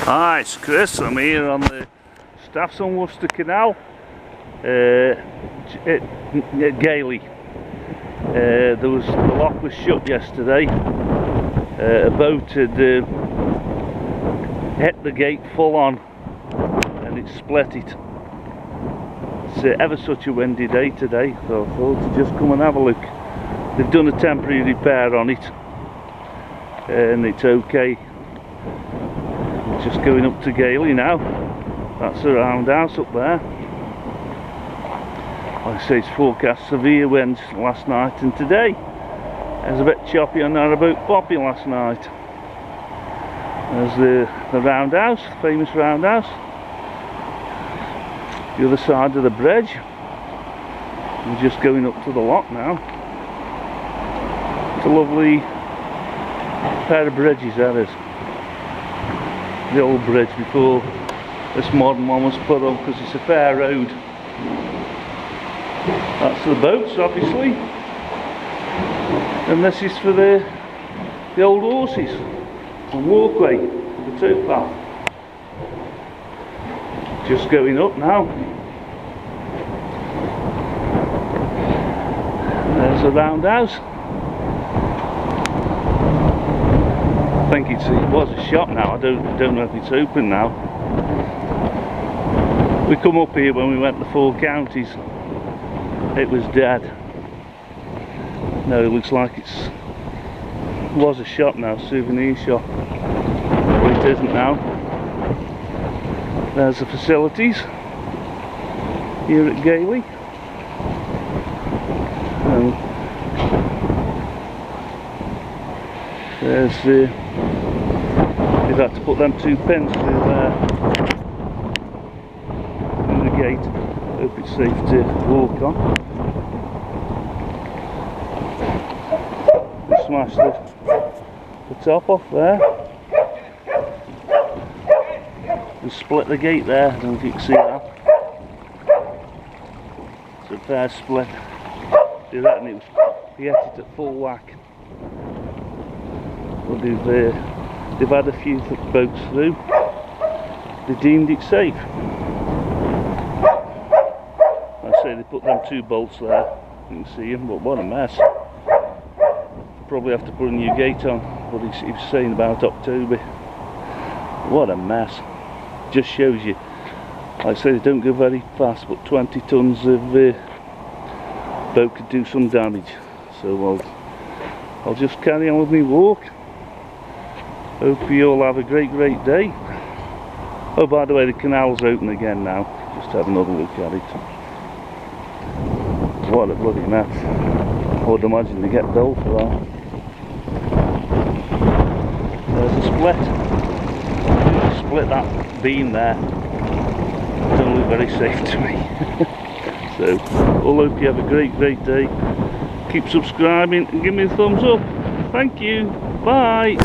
Hi, it's Chris. I'm here on the Staffson Worcester Canal at Gailey. The lock was shut yesterday. A boat had hit the gate full on and it split it. It's ever such a windy day today, so I thought to just come and have a look. They've done a temporary repair on it and it's okay. Just going up to Gailey now. That's the roundhouse up there. Like I say, it's forecast severe winds last night and today. It was a bit choppy on Narrowboat Poppy last night. There's the roundhouse, the famous roundhouse. The other side of the bridge. We're just going up to the lock now. It's a lovely pair of bridges, that is. The old bridge before this modern one was put on, because it's a fair road. That's the boats, obviously, and this is for the old horses, the walkway, the towpath. Just going up now. There's the roundhouse. I think it was a shop now. I don't know if it's open now. We come up here when we went to 4 counties. It was dead. No, it looks like it was a shop now, souvenir shop. But it isn't now. There's the facilities here at Gailey. There's the. They've had to put them 2 pins through the gate. Hope it's safe to walk on. We smashed the top off there. We split the gate there. I don't know if you can see that. It's a fair split. Do that and we hit it at full whack. Well, they've had a few boats through. They deemed it safe. I say they put them 2 bolts there. You can see them, but what a mess. Probably have to put a new gate on. What he was saying about October. What a mess. Just shows you. Like I say, they don't go very fast, but 20 tons of boat could do some damage. So I'll just carry on with my walk. Hope you all have a great day. Oh, by the way, the canal's open again now. Just have another look at it. What a bloody mess. I would imagine they get billed for that. There's a split. Split that beam there. Don't look very safe to me. So, all hope you have a great day. Keep subscribing and give me a thumbs up. Thank you. Bye.